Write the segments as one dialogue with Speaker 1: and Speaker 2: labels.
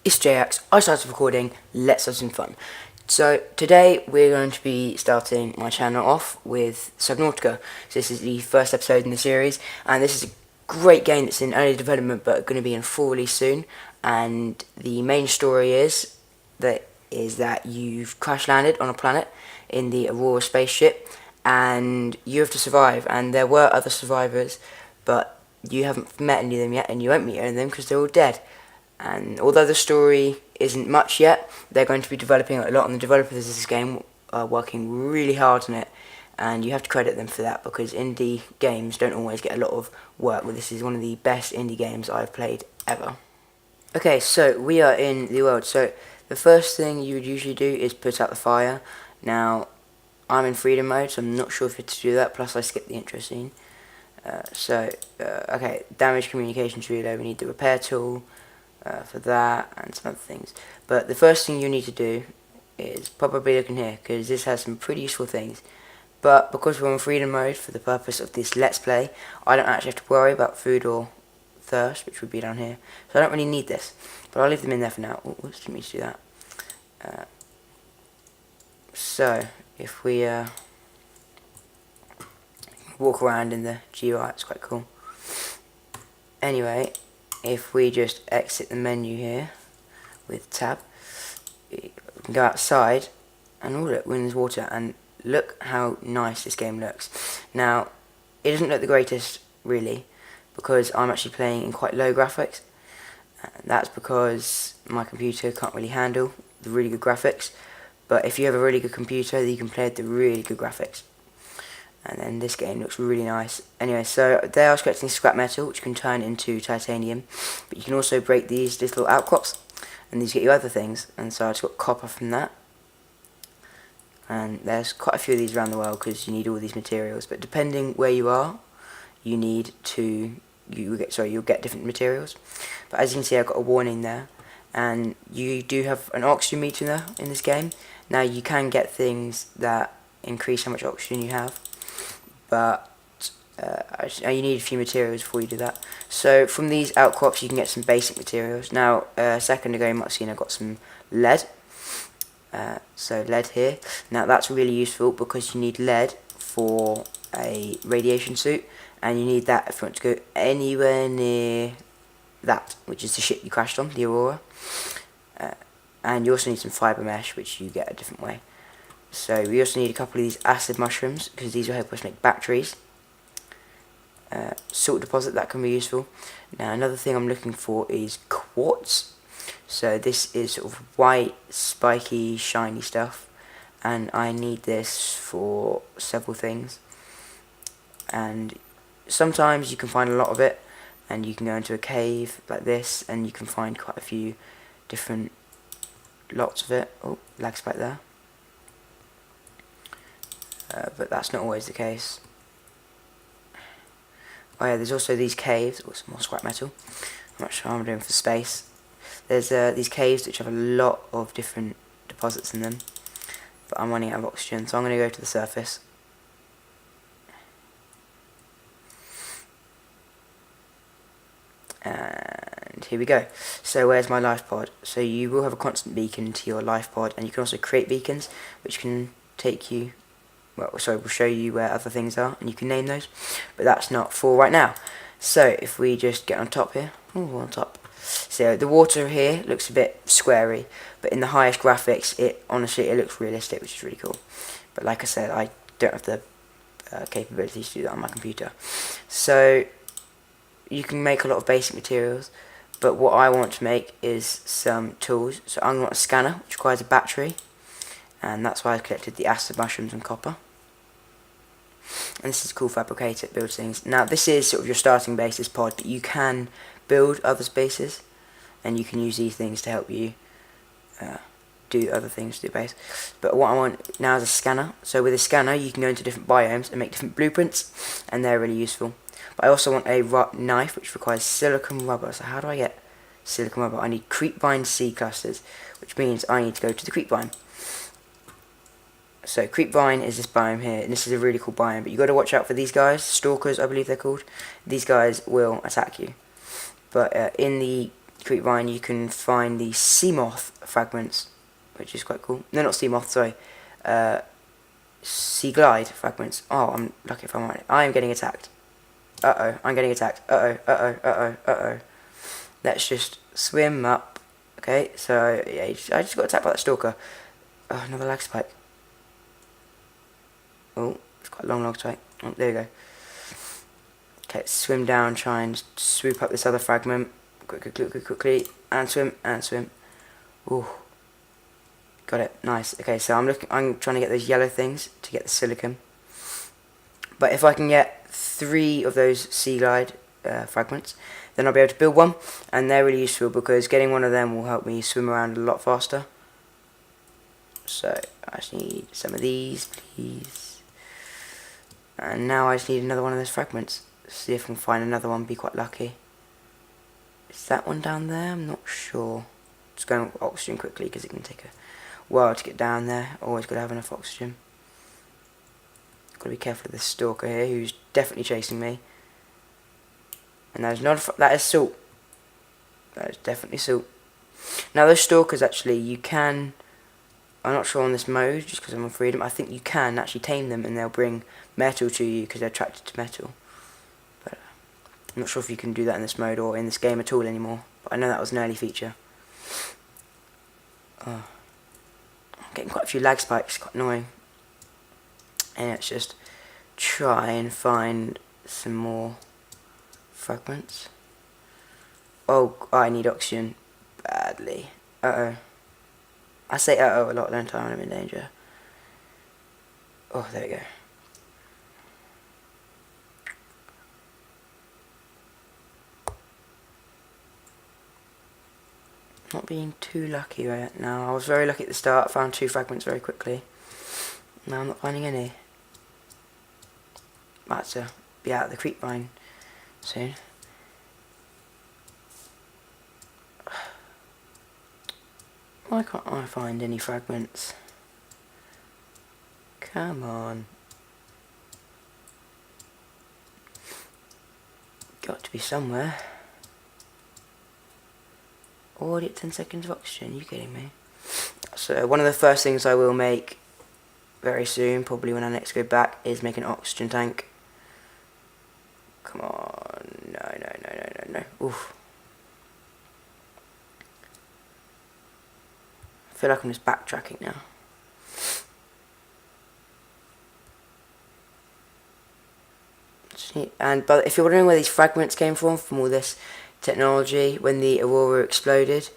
Speaker 1: It's JX, I started recording, let's have some fun. So today we're going to be starting my channel off with Subnautica. So this is the first episode in the series, and this is a great game that's in early development but going to be in full release soon. And the main story is that you've crash landed on a planet in the Aurora spaceship, and you have to survive. And there were other survivors, but you haven't met any of them yet, and you won't meet any of them because they're all dead. And although the story isn't much yet, they're going to be developing a lot, and the developers of this game are working really hard on it, and you have to credit them for that, because indie games don't always get a lot of work, but this is one of the best indie games I've played ever. Okay, so we are in the world. So the first thing you would usually do is put out the fire. Now, I'm in freedom mode, so I'm not sure if you have to do that, plus I skipped the intro scene. Okay, damage communications reload, we need the repair tool, for that and some other things. But the first thing you need to do is probably look in here, because this has some pretty useful things. But because we're on freedom mode for the purpose of this let's play, I don't actually have to worry about food or thirst, which would be down here. So I don't really need this, but I'll leave them in there for now. Oops, didn't mean to do that. So if we walk around in the GUI, it's quite cool. Anyway, if we just exit the menu here with tab, we can go outside, and oh look, we're in this water, and look how nice this game looks. Now, it doesn't look the greatest really, because I'm actually playing in quite low graphics, and that's because my computer can't really handle the really good graphics. But if you have a really good computer, you can play with the really good graphics. And then this game looks really nice. Anyway, so they are collecting scrap metal, which can turn into titanium, but you can also break these little outcrops, and these get you other things. And so I just got copper from that, and there's quite a few of these around the world because you need all these materials. But depending where you are, you need to you'll get different materials. But as you can see, I've got a warning there, and you do have an oxygen meter there in this game. Now you can get things that increase how much oxygen you have, but you need a few materials before you do that. So from these outcrops you can get some basic materials. Now a second ago you might have seen I got some lead. So lead here. Now that's really useful because you need lead for a radiation suit, and you need that if you want to go anywhere near that, which is the ship you crashed on, the Aurora. And you also need some fibre mesh, which you get a different way. So we also need a couple of these acid mushrooms, because these will help us make batteries. Salt deposit, that can be useful. Now another thing I'm looking for is quartz. So this is sort of white, spiky, shiny stuff, and I need this for several things. And sometimes you can find a lot of it, and you can go into a cave like this, and you can find quite a few different lots of it. Oh, lag spike there. But that's not always the case. Oh yeah, there's also these caves. Oh, some more scrap metal. I'm not sure how I'm doing for space. There's these caves which have a lot of different deposits in them, but I'm running out of oxygen, so I'm going to go to the surface. And here we go. So where's my life pod? So you will have a constant beacon to your life pod, and you can also create beacons which can take you, will show you where other things are, and you can name those, but that's not for right now. So if we just get on top here, on top. So the water here looks a bit squarey, but in the highest graphics, it looks realistic, which is really cool. But like I said, I don't have the capabilities to do that on my computer. So you can make a lot of basic materials, but what I want to make is some tools. So I'm going to want a scanner, which requires a battery, and that's why I've collected the acid mushrooms and copper. And this is a cool fabricator, it builds things. Now this is sort of your starting base, this pod, but you can build other spaces, and you can use these things to help you do other things to the base. But what I want now is a scanner. So with a scanner you can go into different biomes and make different blueprints, and they're really useful. But I also want a knife which requires silicon rubber. So how do I get silicon rubber? I need creepvine seed clusters, which means I need to go to the creepvine. So creepvine is this biome here, and this is a really cool biome, but you got to watch out for these guys, stalkers I believe they're called. These guys will attack you. But in the creep vine, you can find the sea moth fragments, which is quite cool. No, not sea moth, sorry. Sea glide fragments. Oh, I'm lucky if I'm right. I am getting attacked. Uh-oh, I'm getting attacked. Uh-oh, uh-oh, uh-oh, uh-oh. Let's just swim up. Okay, so, yeah, I just got attacked by that stalker. Oh, another lag spike. Oh, it's quite a long lag spike. Oh, there we go. Okay, swim down, try and swoop up this other fragment. Quickly, and swim, and swim. Ooh. Got it, nice. Okay, so I'm trying to get those yellow things to get the silicon. But if I can get 3 of those sea glide fragments, then I'll be able to build one, and they're really useful because getting one of them will help me swim around a lot faster. So I just need some of these, please. And now I just need another one of those fragments. See if I can find another one, be quite lucky. Is that one down there? I'm not sure. Just going with oxygen quickly because it can take a while to get down there. Always got to have enough oxygen. Got to be careful of this stalker here who's definitely chasing me. And that is not that is salt. That is definitely salt. Now those stalkers actually, you can, I'm not sure on this mode just because I'm on freedom, I think you can actually tame them and they'll bring metal to you because they're attracted to metal. But I'm not sure if you can do that in this mode or in this game at all anymore. But I know that was an early feature. I'm getting quite a few lag spikes, quite annoying. And let's just try and find some more fragments. Oh, I need oxygen badly. Uh-oh. I say uh-oh a lot, don't I, when I'm in danger. Oh, there we go. Not being too lucky right now. I was very lucky at the start, found 2 fragments very quickly. Now I'm not finding any. Might have to be out of the creep vine soon. Why can't I find any fragments? Come on. Got to be somewhere. Already at 10 seconds of oxygen, you kidding me? So one of the first things I will make very soon, probably when I next go back, is make an oxygen tank. Come on. No. Oof. I feel like I'm just backtracking now. But if you're wondering where these fragments came from all this technology, when the Aurora exploded,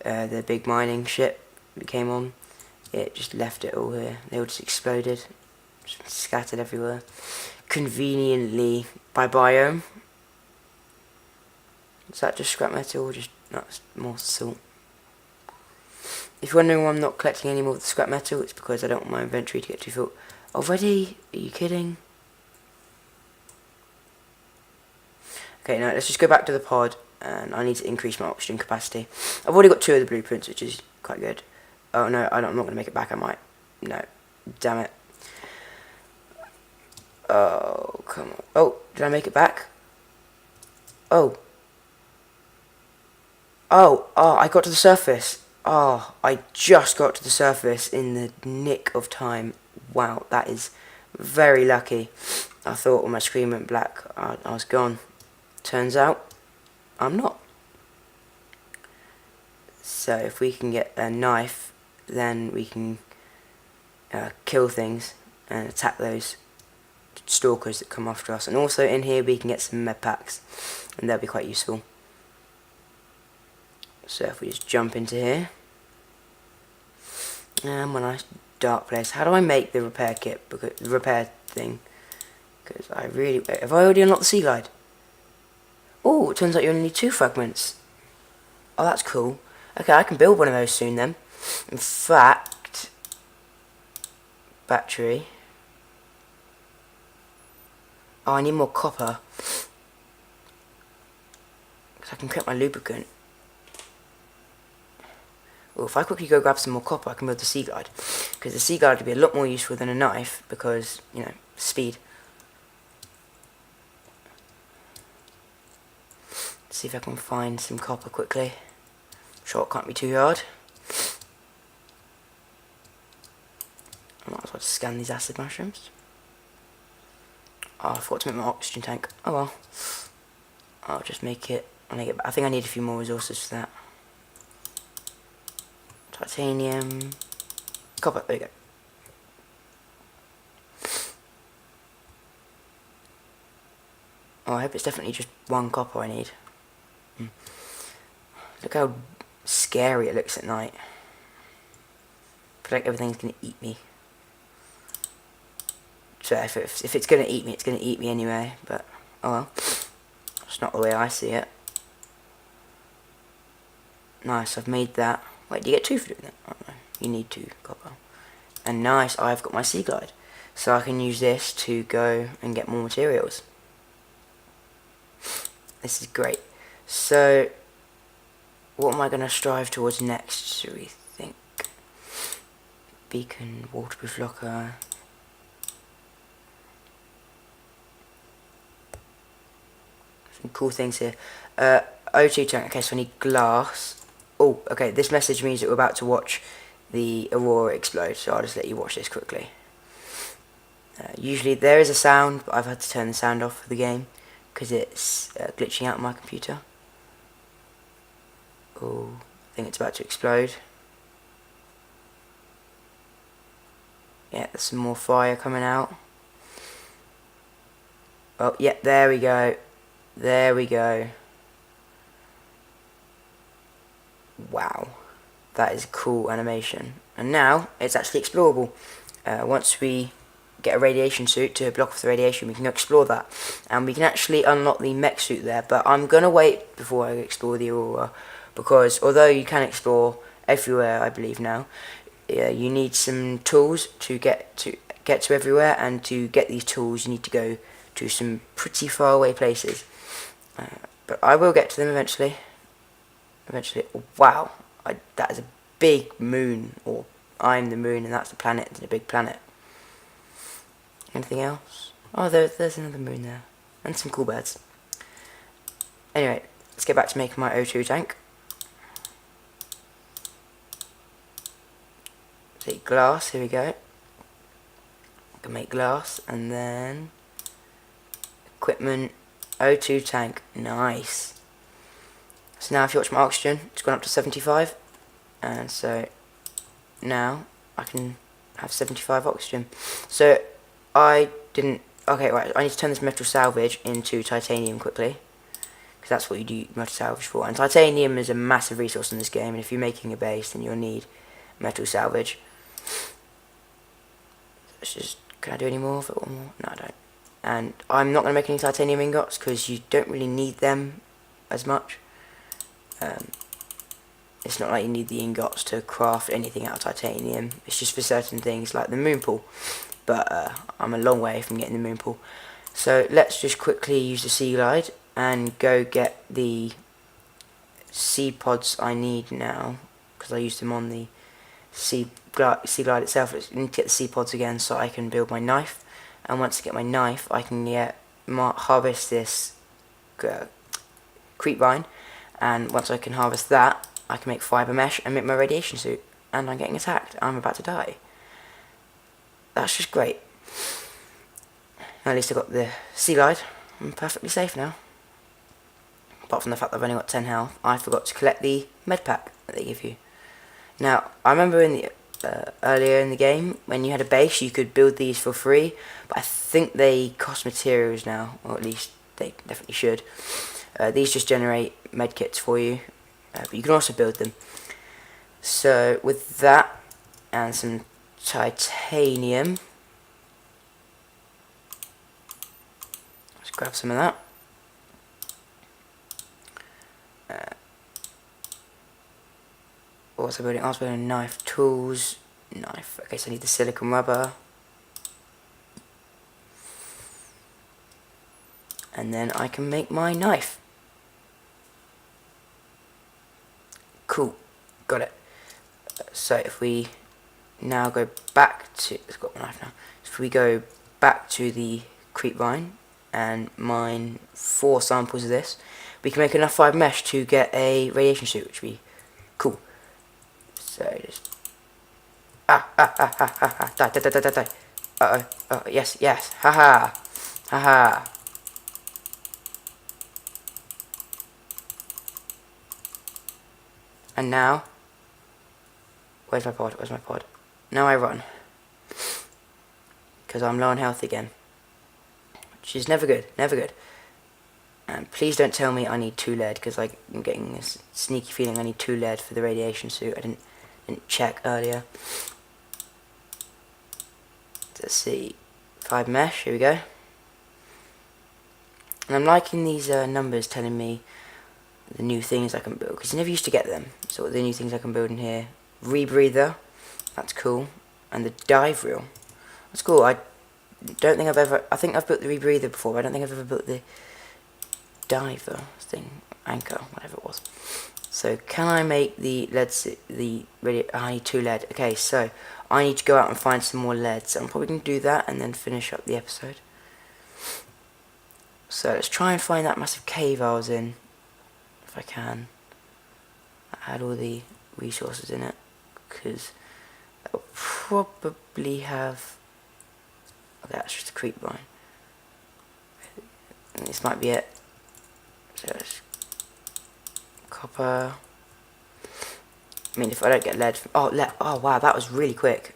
Speaker 1: the big mining ship that came on, it just left it all here. They all just exploded, just scattered everywhere, conveniently by biome. Is that just scrap metal or just more salt? If you're wondering why I'm not collecting any more of the scrap metal, it's because I don't want my inventory to get too full. Already? Are you kidding? Okay, now let's just go back to the pod, and I need to increase my oxygen capacity. I've already got 2 of the blueprints, which is quite good. Oh no, I'm not going to make it back, I might. No, damn it. Oh, come on. Oh, did I make it back? Oh, I got to the surface. Oh, I just got to the surface in the nick of time. Wow, that is very lucky. I thought when my screen went black, I was gone. Turns out, I'm not. So if we can get a knife, then we can kill things and attack those stalkers that come after us. And also in here we can get some med packs, and they'll be quite useful. So if we just jump into here, and a nice dark place. How do I make the repair kit? Because the repair thing. Because I really have I already unlocked the sea glide? Oh, it turns out you only need 2 fragments. Oh, that's cool. Okay, I can build one of those soon then. In fact, battery. Oh, I need more copper. Because I can create my lubricant. Well, if I quickly go grab some more copper, I can build the sea glide. Because the sea glide would be a lot more useful than a knife, because, you know, speed. see if I can find some copper quickly. Sure, it can't be too hard. I might as well scan these acid mushrooms. Oh, I forgot to make my oxygen tank. Oh well. I'll just make it when I get back. I think I need a few more resources for that. Titanium. Copper, there you go. Oh, I hope it's definitely just one copper I need. Look how scary it looks at night. I feel like everything's gonna eat me. So if it's gonna eat me, it's gonna eat me anyway, but oh well. That's not the way I see it. Nice, I've made that. Wait, do you get 2 for doing that? Oh no, you need 2 copper. And nice, I've got my sea glide. So I can use this to go and get more materials. This is great. So, what am I going to strive towards next, do we think? Beacon, waterproof locker. Some cool things here. O2 tank, okay, so I need glass. Oh, okay, this message means that we're about to watch the aurora explode, so I'll just let you watch this quickly. Usually there is a sound, but I've had to turn the sound off for the game because it's glitching out on my computer. Oh, I think it's about to explode. Yeah, there's some more fire coming out. Oh, yeah, there we go. There we go. Wow. That is a cool animation. And now, it's actually explorable. Once we get a radiation suit to block off the radiation, we can explore that. And we can actually unlock the mech suit there. But I'm going to wait before I explore the aurora. Because although you can explore everywhere, I believe now, you need some tools to get to everywhere. And to get these tools, you need to go to some pretty far away places. But I will get to them eventually. Oh, wow. That is a big moon. Or I'm the moon and that's the planet. It's a big planet. Anything else? Oh, there's another moon there. And some cool birds. Anyway, let's get back to making my O2 tank. Take glass, here we go. I can make glass, and then equipment, O2 tank, nice. So now if you watch my oxygen, it's gone up to 75. And so now I can have 75 oxygen. So I didn't... Okay, right, I need to turn this metal salvage into titanium quickly. Because that's what you do metal salvage for. And titanium is a massive resource in this game. And if you're making a base, then you'll need metal salvage. Let's just... Can I do any more of it? One more? No, I don't. And I'm not going to make any titanium ingots because you don't really need them as much. It's not like you need the ingots to craft anything out of titanium. It's just for certain things like the moon pool. But I'm a long way from getting the moon pool. So let's just quickly use the sea glide and go get the seed pods I need now. Because I used them on the sea glide itself. I need to get the seed pods again so I can build my knife. And once I get my knife, I can harvest this creep vine. And once I can harvest that, I can make fiber mesh and make my radiation suit. And I'm getting attacked. I'm about to die. That's just great. At least I got the sea glide. I'm perfectly safe now. Apart from the fact that I've only got 10 health, I forgot to collect the med pack that they give you. Now, I remember in the earlier in the game, when you had a base, you could build these for free. But I think they cost materials now, or at least they definitely should. These just generate med kits for you, but you can also build them. So with that and some titanium, let's grab some of that. What was I building? I was building knife, tools, knife. Okay, so I need the silicone rubber. And then I can make my knife. Cool, got it. So if we now go back to, it's got my knife now. If we go back to the creep vine and mine 4 samples of this, we can make enough 5 mesh to get a radiation suit, which would be cool. So just die. Oh, yes, haha, haha. And now, where's my pod? Now I run, because I'm low on health again, which is never good. And please don't tell me I need 2 lead, because I'm getting this sneaky feeling I need 2 lead for the radiation suit. I didn't check earlier. Let's see, 5 mesh, here we go. And I'm liking these numbers telling me the new things I can build, because you never used to get them. So the new things I can build in here: rebreather, that's cool, and the dive reel, that's cool. I think I've built the rebreather before, but I don't think I've ever built the diver thing, anchor, whatever it was. So can I make the lead? I need 2 lead. Okay, so I need to go out and find some more lead. So I'm probably going to do that and then finish up the episode. So let's try and find that massive cave I was in, if I can. I had all the resources in it, because that will probably have... Okay, that's just a creep vine. And this might be it. So let's... Copper. I mean, if I don't get lead... Oh, wow, that was really quick.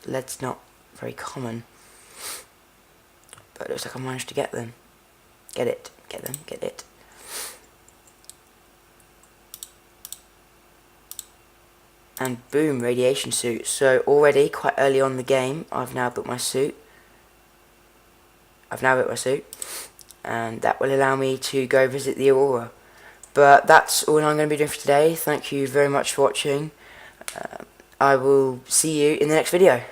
Speaker 1: Lead's not very common. But it looks like I managed to get them. Get it. And boom, radiation suit. So already, quite early on in the game, I've now built my suit. And that will allow me to go visit the Aurora. But that's all I'm going to be doing for today. Thank you very much for watching. I will see you in the next video.